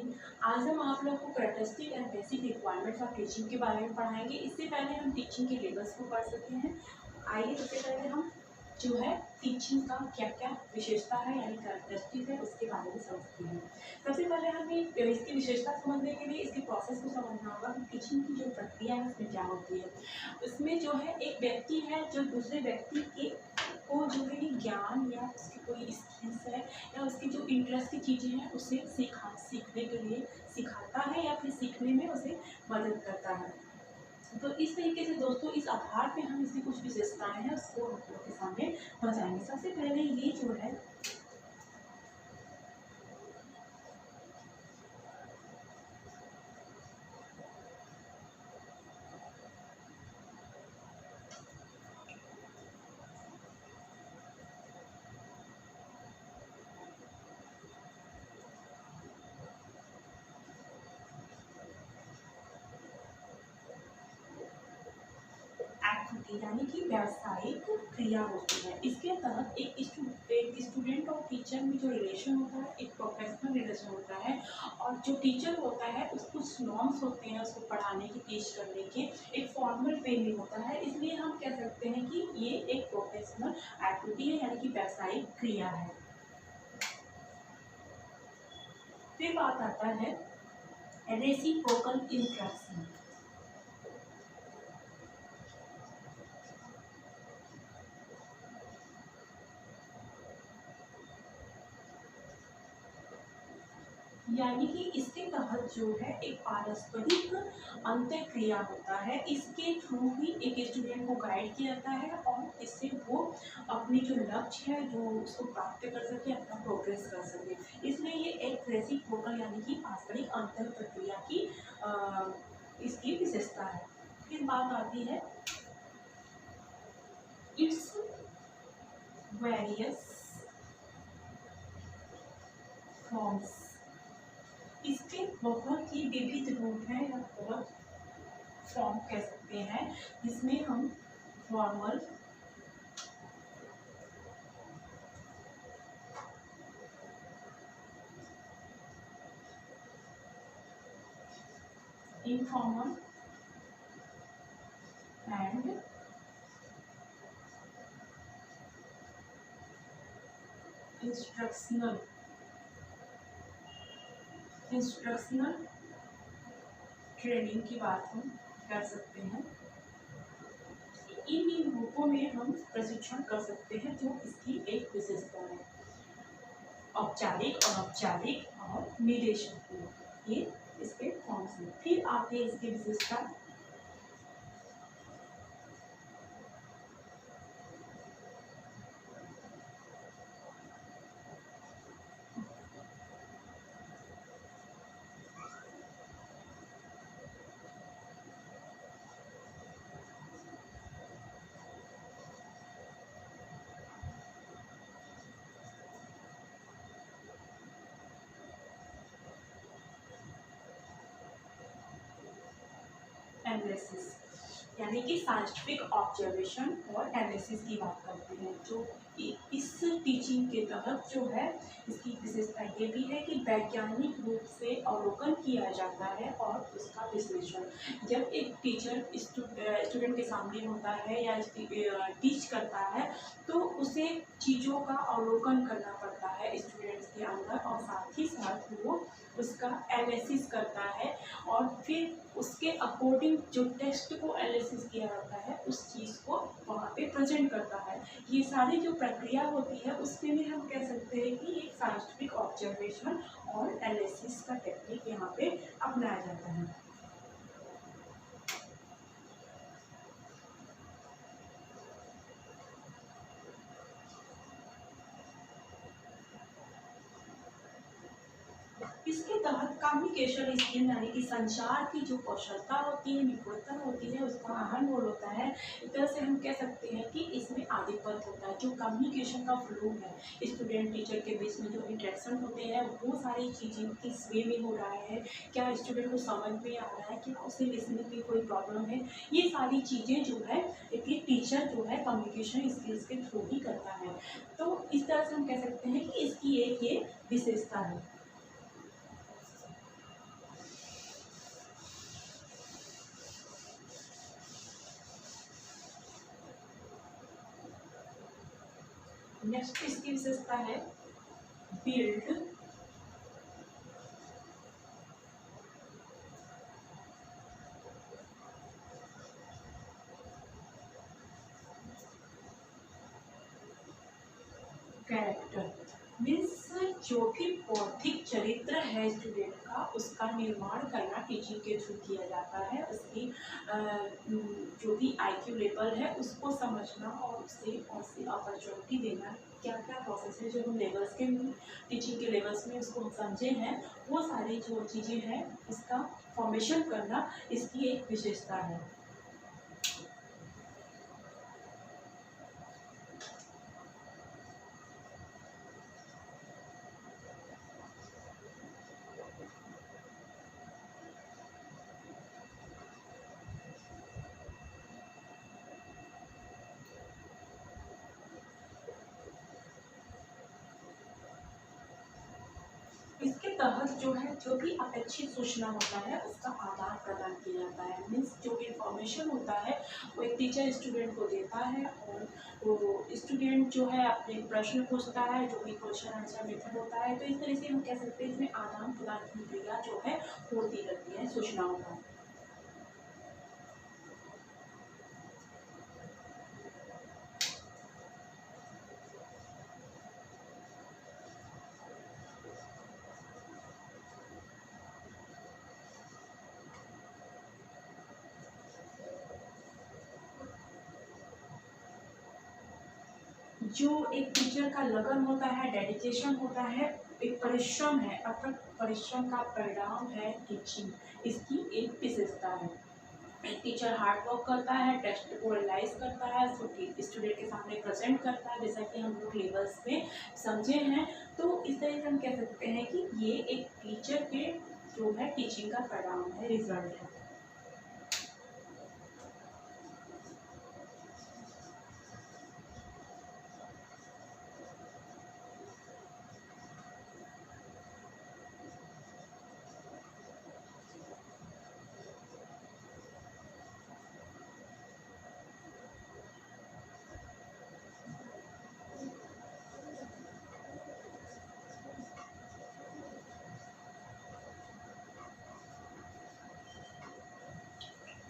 Student, आज हम आप लोग को characteristic and basic requirements of teaching के बारे में पढ़ाएंगे। इससे पहले हम टीचिंग के लेवल्स को पढ़ सकते हैं। आइए सबसे पहले हम जो है टीचिंग का क्या क्या विशेषता है यानी कैरेक्टरिस्टिक है उसके बारे में समझते हैं। सबसे पहले हमें इसकी विशेषता समझने के लिए इसके प्रोसेस को समझना होगा कि टीचिंग की जो प्रक्रिया है उसमें क्या होती है। उसमें जो है एक व्यक्ति है जो दूसरे व्यक्ति के को जो है ज्ञान या उसकी कोई स्किल्स है या उसकी जो इंटरेस्ट की चीज़ें हैं उसे सीखने के लिए सिखाता है या फिर सीखने में उसे मदद करता है। तो इस तरीके से दोस्तों इस आधार पे हम इसकी कुछ विशेषताएं हैं उसको हम लोग के सामने बताएंगे। सबसे पहले ये जो है एक्टिविटी यानी कि व्यावसायिक क्रिया होती है। इसके तहत एक स्टूडेंट और टीचर में जो रिलेशन होता है एक प्रोफेशनल रिलेशन होता है और जो टीचर होता है उसको कुछ नॉर्म्स होते हैं उसको पढ़ाने की टीच करने के एक फॉर्मल वे में होता है। इसलिए हम कह सकते हैं कि ये एक प्रोफेशनल एक्टिविटी है यानी कि व्यावसायिक क्रिया है। फिर बात आता है रेसिप्रोकल इंटरेक्शन। यानी कि इसके तहत जो है एक पारस्परिक अंतःक्रिया होता है। इसके थ्रू ही एक स्टूडेंट को गाइड किया जाता है और इससे वो अपनी जो लक्ष्य है जो उसको प्राप्त कर सके अपना प्रोग्रेस कर सके। इसलिए ये एक रेसिप्रोकल यानी कि पारस्परिक अंतर प्रक्रिया की इसकी विशेषता है। फिर बात आती है इट्स वेरियस फॉर्म्स। इसके बहुत ही विविध रूप हैं या बहुत फॉर्म कह सकते हैं जिसमें हम formal, informal and instructional training की बात हम कर सकते हैं। इन रूपों में हम प्रशिक्षण कर सकते हैं जो इसकी एक विशेषता है। औपचारिक, अनौपचारिक और निर्देशन ये इसके फॉर्म्स हैं। फिर आते हैं इसकी विशेषता एनालिसिस यानी कि साइंटिफिक ऑब्जर्वेशन और एनालिसिस की बात करते हैं। जो इस टीचिंग के तहत जो है इसकी विशेषता ये भी है कि वैज्ञानिक रूप से अवलोकन किया जाता है और उसका विश्लेषण। जब एक टीचर स्टूडेंट के सामने होता है या टीच करता है तो उसे चीज़ों का अवलोकन करना पड़ता है स्टूडेंट्स के अंदर और साथ ही साथ वो उसका एनालिसिस करता है और फिर उसके अकॉर्डिंग जो टेक्स्ट को एनालिसिस किया जाता है उस चीज़ को वहाँ पे प्रेजेंट करता है। ये सारी जो प्रक्रिया होती है उसमें भी हम कह सकते हैं कि एक साइंटिफिक ऑब्जर्वेशन और एनालिसिस का टेक्निक यहाँ पे अपनाया जाता है। इसके तहत कम्युनिकेशन स्किल यानी कि संचार की जो कौशलता होती है, निपुणता होती है, उसका अहम रोल होता है। एक तरह से हम कह सकते हैं कि इसमें आधिपत्य होता है। जो कम्युनिकेशन का फ्लो है स्टूडेंट टीचर के बीच में जो इंटरेक्शन होते हैं वो सारी चीज़ें किस वे में हो रहा है, क्या स्टूडेंट को समझ में आ रहा है, क्या उसे लिसनिंग में कोई प्रॉब्लम है, ये सारी चीज़ें जो है एक टीचर जो है कम्युनिकेशन स्किल्स के थ्रू ही करता है। तो इस तरह से हम कह सकते हैं कि इसकी एक ये विशेषता है। नेक्स्ट इसकी विशेषता है बिल्ड कैरेक्टर। मीन्स जो भी बौद्धिक चरित्र है स्टूडेंट का, उसका निर्माण करना टीचिंग के थ्रू किया जाता है। उसकी जो भी IQ लेवल है उसको समझना और उसे अपॉर्चुनिटी देना, क्या क्या प्रोसेस है जो हम लेवल्स के टीचिंग के लेवल्स में उसको हम समझे हैं, वो सारी जो चीज़ें हैं उसका फॉर्मेशन करना इसकी एक विशेषता है। इसके तहत जो है जो भी अपेक्षित सूचना होता है उसका आदान प्रदान किया जाता है। मीन्स जो भी इंफॉर्मेशन होता है वो एक टीचर स्टूडेंट को देता है और वो स्टूडेंट जो है अपने प्रश्न पूछता है, जो भी क्वेश्चन आंसर मेथड होता है। तो इस तरह से हम कह सकते हैं इसमें आदान प्रदान की क्रिया जो है होती रहती है सूचनाओं का। जो एक टीचर का लगन होता है, डेडिकेशन होता है, एक परिश्रम है, अथक परिश्रम का परिणाम है टीचिंग, इसकी एक विशेषता है। एक टीचर हार्ड वर्क करता है, टेक्स्ट को एनालाइज करता है, उसको स्टूडेंट के सामने प्रेजेंट करता है, जैसा कि हम लोग लेवल्स में समझे हैं। तो इस तरह से हम कह सकते हैं कि ये एक टीचर के जो है टीचिंग का परिणाम है, रिजल्ट है।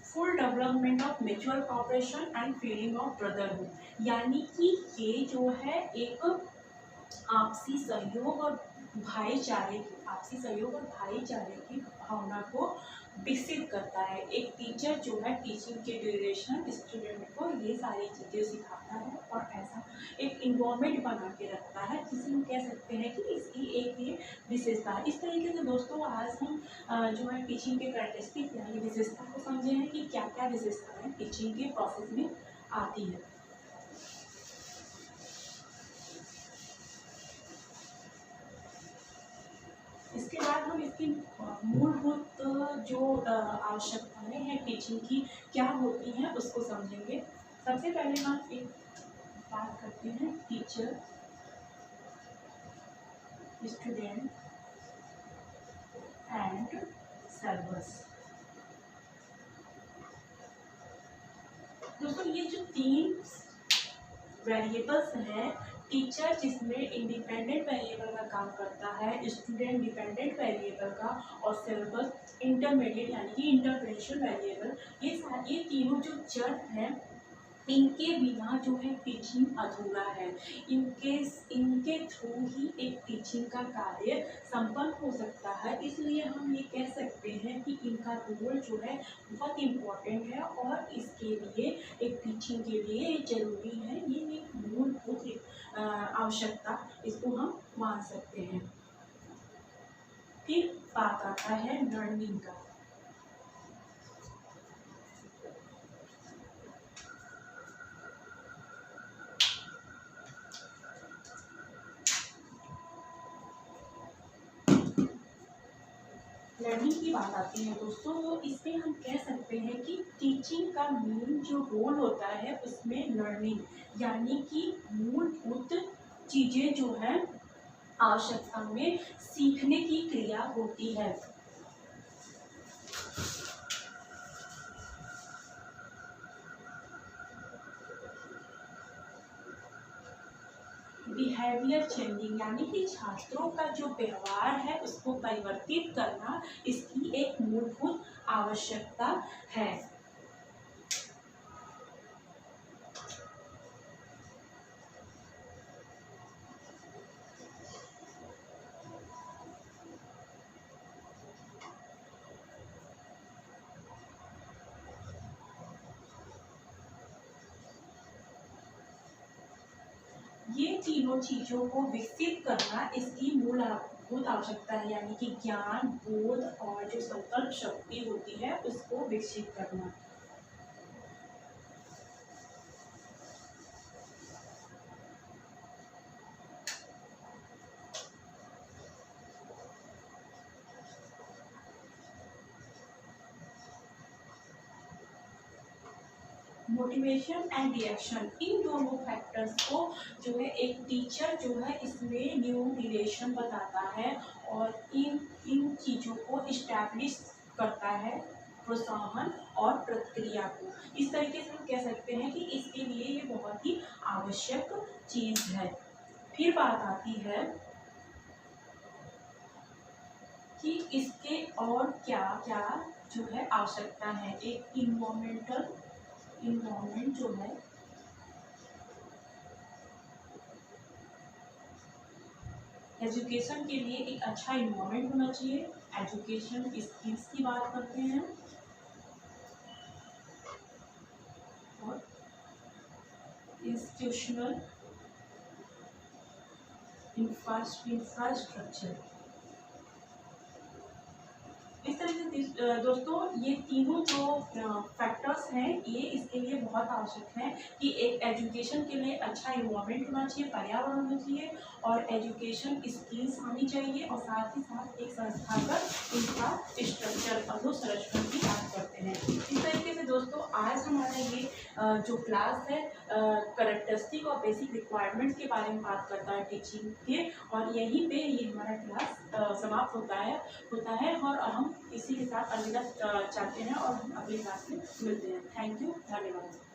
Full development of mutual cooperation and feeling of brotherhood, यानी कि ये जो है एक आपसी सहयोग और भाईचारे की भावना को विकसित करता है। एक टीचर जो है टीचिंग के ड्यूरेशन स्टूडेंट को ये सारी चीज़ें सिखाता है और ऐसा एक इन्वायरमेंट बना के रखता है, जिसे हम कह सकते हैं कि इसकी एक ये विशेषता है। इस तरीके से दोस्तों आज हम जो है टीचिंग के कैरेक्टरिस्टिक यानी विशेषता को समझे हैं कि क्या क्या विशेषताएं टीचिंग के प्रोसेस में आती है। इसके बाद हम इसकी मूलभूत जो आवश्यकताएं हैं टीचिंग की क्या होती हैं उसको समझेंगे। सबसे पहले हम एक बात करते हैं टीचर स्टूडेंट एंड सिलेबस। दोस्तों ये जो तीन वेरिएबल्स हैं, टीचर जिसमें इंडिपेंडेंट वेरिएबल का काम करता है, स्टूडेंट डिपेंडेंट वेरिएबल का, और सिलेबस इंटरमीडिएट यानी कि इंटरप्रेशन वेरिएबल, ये तीनों जो जड़ हैं इनके बिना जो है टीचिंग अधूरा है। इनके थ्रू ही एक टीचिंग का कार्य संपन्न हो सकता है। इसलिए हम ये कह सकते हैं कि इनका रोल जो है बहुत इम्पोर्टेंट है और इसके लिए एक टीचिंग के लिए जरूरी है। ये एक मूलभूत आवश्यकता इसको हम मान सकते हैं। फिर बात आता है लर्निंग का। लर्निंग की बात आती है दोस्तों, तो इसमें हम कह सकते हैं कि टीचिंग का मेन जो रोल होता है उसमें लर्निंग यानी कि मूलभूत चीज़ें जो है आवश्यकता में सीखने की क्रिया होती है। बिहेवियर चेंजिंग यानी कि छात्रों का जो व्यवहार है उसको परिवर्तित करना इसकी एक मूलभूत आवश्यकता है। ये तीनों चीजों को विकसित करना इसकी मूलभूत आवश्यकता है, यानी कि ज्ञान, बोध और जो संकल्प शक्ति होती है उसको विकसित करना। मोटिवेशन एंड रिएक्शन, इन दोनों फैक्टर्स को जो है एक टीचर जो है इसमें न्यू रिलेशन बताता है और इन चीज़ों को इस्टेब्लिश करता है, प्रोत्साहन और प्रतिक्रिया को। इस तरीके से हम कह सकते हैं कि इसके लिए ये बहुत ही आवश्यक चीज़ है। फिर बात आती है कि इसके और क्या क्या जो है आवश्यकता है। एक इन्वायरमेंट जो है एजुकेशन के लिए एक अच्छा इन्वायरमेंट होना चाहिए। एजुकेशन स्किल्स की बात करते हैं और इंस्टीट्यूशनल इंफ्रास्ट्रक्चर। इस तरीके से दोस्तों ये तीनों जो फैक्टर्स हैं ये इसके लिए बहुत आवश्यक है कि एक एजुकेशन के लिए अच्छा इन्वायरमेंट होना चाहिए, पर्यावरण होना चाहिए और एजुकेशन स्किल्स आनी चाहिए और साथ ही साथ एक संस्थागत इंफ्रास्ट्रक्चर अधोसंरचना की बात करते हैं। इस तरीके से दोस्तों आज हमारा ये जो क्लास है कैरेक्टरिस्टिक और बेसिक रिक्वायरमेंट्स के बारे में बात करता है टीचिंग के, और यहीं पे ये हमारा क्लास समाप्त होता है और हम इसी के साथ अलविदा चाहते हैं और हम अगली क्लास में मिलते हैं। थैंक यू, धन्यवाद।